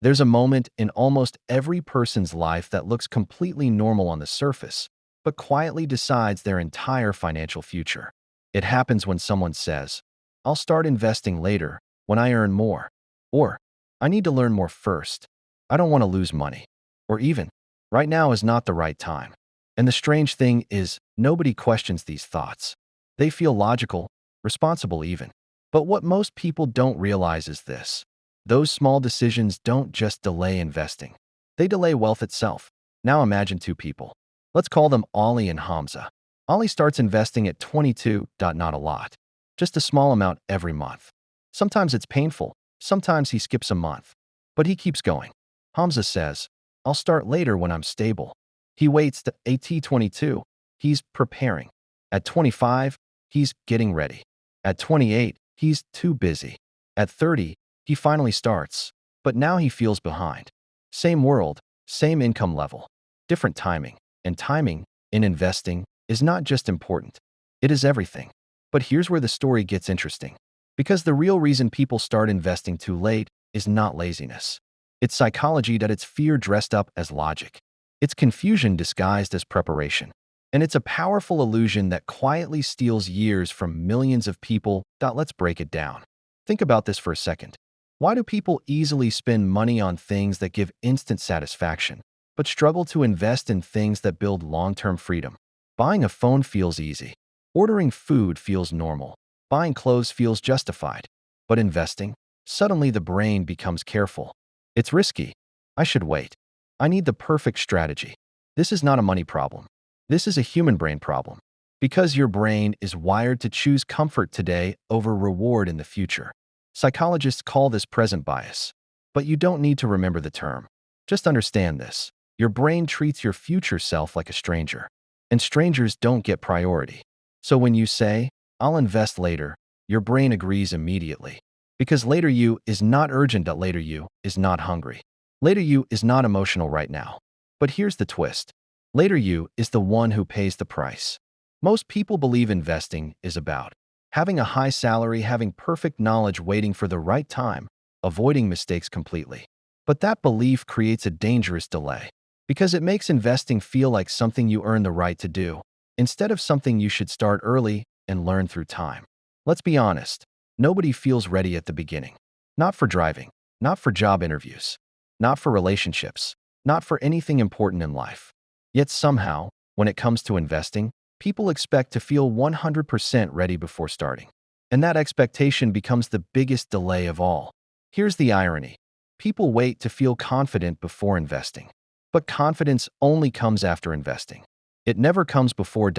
There's a moment in almost every person's life that looks completely normal on the surface, but quietly decides their entire financial future. It happens when someone says, "I'll start investing later, when I earn more," or "I need to learn more first. I don't want to lose money," or even, "Right now is not the right time." And the strange thing is, nobody questions these thoughts. They feel logical, responsible even. But what most people don't realize is this. Those small decisions don't just delay investing. They delay wealth itself. Now imagine two people. Let's call them Ollie and Hamza. Ollie starts investing at 22, not a lot. Just a small amount every month. Sometimes it's painful. Sometimes he skips a month. But he keeps going. Hamza says, "I'll start later when I'm stable." He waits to at 22. He's preparing. At 25, he's getting ready. At 28, he's too busy. At 30, he finally starts. But now he feels behind. Same world, same income level, different timing. And timing, in investing, is not just important. It is everything. But here's where the story gets interesting. Because the real reason people start investing too late is not laziness. It's psychology, that it's fear dressed up as logic. It's confusion disguised as preparation. And it's a powerful illusion that quietly steals years from millions of people. Let's break it down. Think about this for a second. Why do people easily spend money on things that give instant satisfaction, but struggle to invest in things that build long-term freedom? Buying a phone feels easy. Ordering food feels normal. Buying clothes feels justified. But investing? Suddenly the brain becomes careful. It's risky. I should wait. I need the perfect strategy. This is not a money problem. This is a human brain problem. Because your brain is wired to choose comfort today over reward in the future. Psychologists call this present bias. But you don't need to remember the term. Just understand this. Your brain treats your future self like a stranger. And strangers don't get priority. So when you say, "I'll invest later," your brain agrees immediately. Because later you is not urgent. Later you is not hungry. Later you is not emotional right now. But here's the twist. Later you is the one who pays the price. Most people believe investing is about having a high salary, having perfect knowledge, waiting for the right time, avoiding mistakes completely. But that belief creates a dangerous delay. Because it makes investing feel like something you earn the right to do, instead of something you should start early and learn through time. Let's be honest. Nobody feels ready at the beginning. Not for driving, not for job interviews, not for relationships, not for anything important in life. Yet somehow, when it comes to investing, people expect to feel 100% ready before starting. And that expectation becomes the biggest delay of all. Here's the irony. People wait to feel confident before investing. But confidence only comes after investing. It never comes before.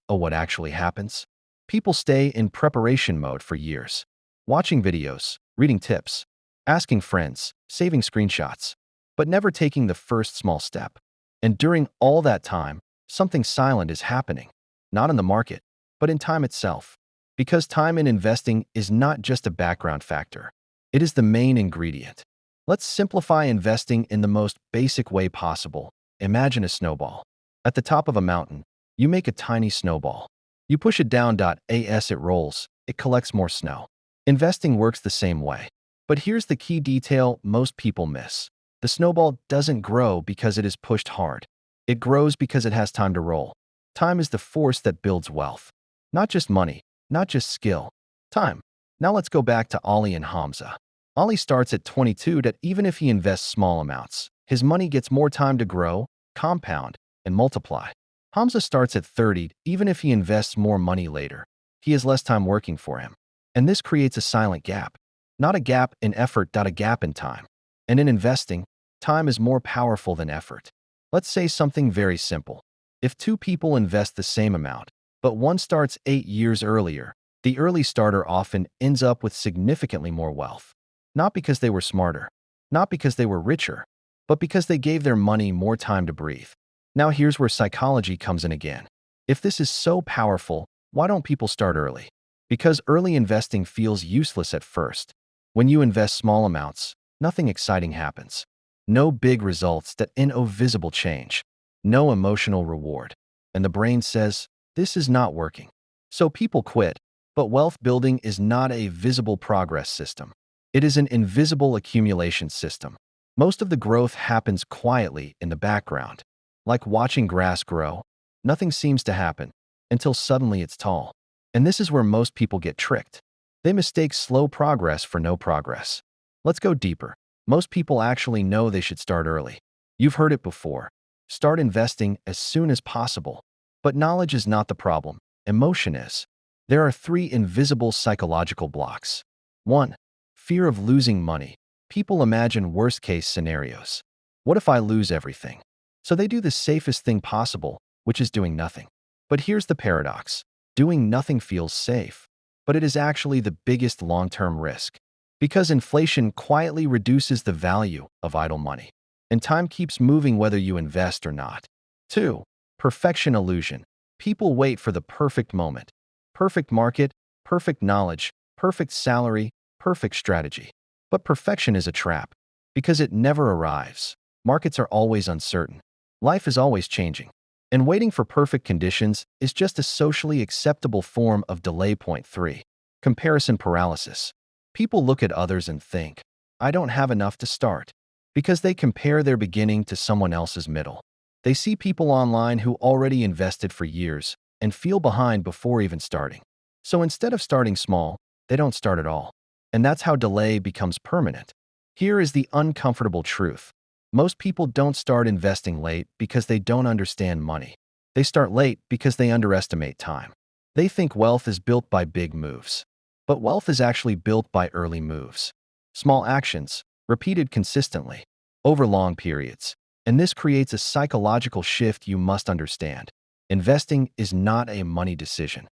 What actually happens? People stay in preparation mode for years, watching videos, reading tips, asking friends, saving screenshots, but never taking the first small step. And during all that time, something silent is happening, not in the market, but in time itself. Because time in investing is not just a background factor. It is the main ingredient. Let's simplify investing in the most basic way possible. Imagine a snowball. At the top of a mountain, you make a tiny snowball. You push it down. As it rolls, it collects more snow. Investing works the same way. But here's the key detail most people miss. The snowball doesn't grow because it is pushed hard. It grows because it has time to roll. Time is the force that builds wealth. Not just money, not just skill. Time. Now let's go back to Ollie and Hamza. Ollie starts at 22. Even if he invests small amounts, his money gets more time to grow, compound, and multiply. Hamza starts at 30. Even if he invests more money later, he has less time working for him. And this creates a silent gap. Not a gap in effort, a gap in time. And in investing, time is more powerful than effort. Let's say something very simple. If two people invest the same amount, but one starts 8 years earlier, the early starter often ends up with significantly more wealth. Not because they were smarter, not because they were richer, but because they gave their money more time to breathe. Now here's where psychology comes in again. If this is so powerful, why don't people start early? Because early investing feels useless at first. When you invest small amounts, nothing exciting happens. No big results, no visible change. No emotional reward. And the brain says, this is not working. So people quit. But wealth building is not a visible progress system. It is an invisible accumulation system. Most of the growth happens quietly in the background. Like watching grass grow, nothing seems to happen until suddenly it's tall. And this is where most people get tricked. They mistake slow progress for no progress. Let's go deeper. Most people actually know they should start early. You've heard it before. Start investing as soon as possible. But knowledge is not the problem. Emotion is. There are three invisible psychological blocks. 1. Fear of losing money. People imagine worst-case scenarios. What if I lose everything? So they do the safest thing possible, which is doing nothing. But here's the paradox. Doing nothing feels safe, but it is actually the biggest long-term risk. Because inflation quietly reduces the value of idle money, and time keeps moving whether you invest or not. 2. Perfection illusion. People wait for the perfect moment. Perfect market, perfect knowledge, perfect salary, perfect strategy. But perfection is a trap, because it never arrives. Markets are always uncertain. Life is always changing. And waiting for perfect conditions is just a socially acceptable form of delay. Point 3. Comparison paralysis. People look at others and think, I don't have enough to start, because they compare their beginning to someone else's middle. They see people online who already invested for years and feel behind before even starting. So instead of starting small, they don't start at all. And that's how delay becomes permanent. Here is the uncomfortable truth. Most people don't start investing late because they don't understand money. They start late because they underestimate time. They think wealth is built by big moves. But wealth is actually built by early moves. Small actions, repeated consistently, over long periods. And this creates a psychological shift you must understand. Investing is not a money decision.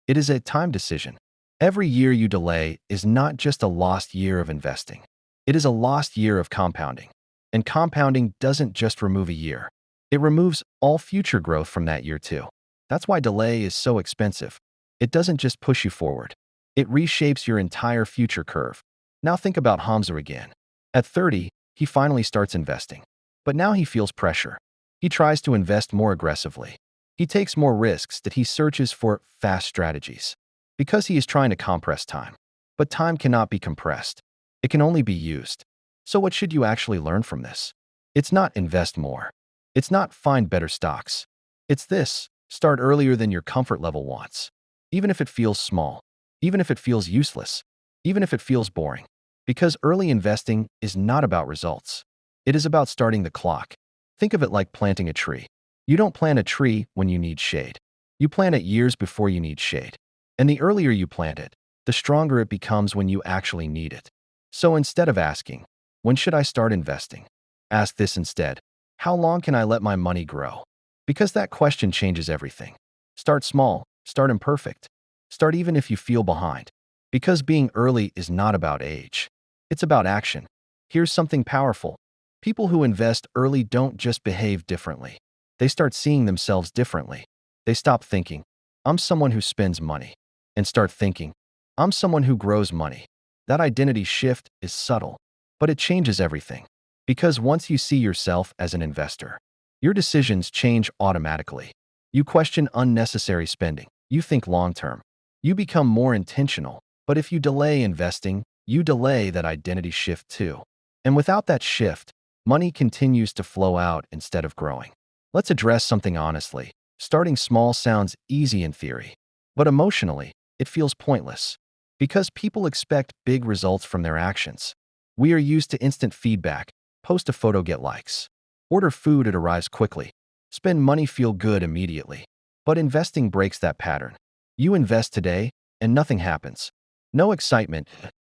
It is a time decision. Every year you delay is not just a lost year of investing. It is a lost year of compounding. And compounding doesn't just remove a year. It removes all future growth from that year too. That's why delay is so expensive. It doesn't just push you forward. It reshapes your entire future curve. Now think about Hamza again. At 30, he finally starts investing. But now he feels pressure. He tries to invest more aggressively. He takes more risks that he searches for fast strategies. Because he is trying to compress time. But time cannot be compressed. It can only be used. So what should you actually learn from this? It's not invest more. It's not find better stocks. It's this: start earlier than your comfort level wants. Even if it feels small. Even if it feels useless. Even if it feels boring. Because early investing is not about results. It is about starting the clock. Think of it like planting a tree. You don't plant a tree when you need shade. You plant it years before you need shade. And the earlier you plant it, the stronger it becomes when you actually need it. So instead of asking, when should I start investing? Ask this instead: how long can I let my money grow? Because that question changes everything. Start small, start imperfect. Start even if you feel behind. Because being early is not about age. It's about action. Here's something powerful. People who invest early don't just behave differently. They start seeing themselves differently. They stop thinking, I'm someone who spends money, and start thinking, I'm someone who grows money. That identity shift is subtle, but it changes everything. Because once you see yourself as an investor, your decisions change automatically. You question unnecessary spending. You think long-term. You become more intentional. But if you delay investing, you delay that identity shift too. And without that shift, money continues to flow out instead of growing. Let's address something honestly. Starting small sounds easy in theory, but emotionally, it feels pointless. Because people expect big results from their actions. We are used to instant feedback. Post a photo, get likes. Order food, it arrives quickly. Spend money, feel good immediately. But investing breaks that pattern. You invest today, and nothing happens. No excitement,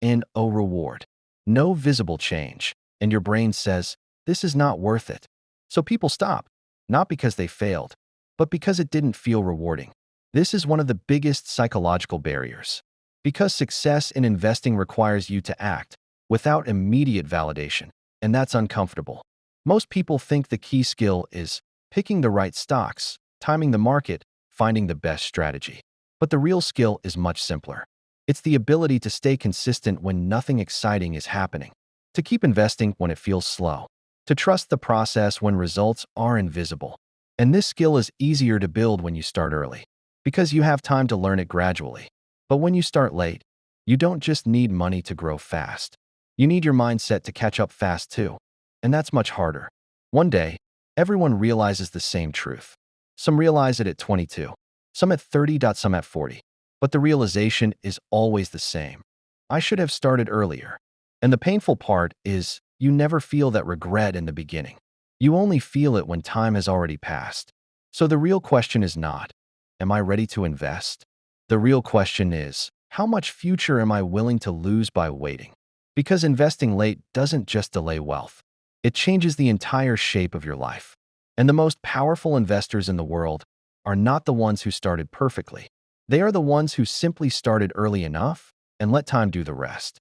and no reward. No visible change. And your brain says, this is not worth it. So people stop. Not because they failed, but because it didn't feel rewarding. This is one of the biggest psychological barriers. Because success in investing requires you to act without immediate validation, and that's uncomfortable. Most people think the key skill is picking the right stocks, timing the market, finding the best strategy. But the real skill is much simpler. It's the ability to stay consistent when nothing exciting is happening, to keep investing when it feels slow, to trust the process when results are invisible. And this skill is easier to build when you start early, because you have time to learn it gradually. But when you start late, you don't just need money to grow fast. You need your mindset to catch up fast too. And that's much harder. One day, everyone realizes the same truth. Some realize it at 22, some at 30, some at 40. But the realization is always the same. I should have started earlier. And the painful part is you never feel that regret in the beginning. You only feel it when time has already passed. So the real question is not, am I ready to invest? The real question is, how much future am I willing to lose by waiting? Because investing late doesn't just delay wealth. It changes the entire shape of your life. And the most powerful investors in the world are not the ones who started perfectly. They are the ones who simply started early enough and let time do the rest.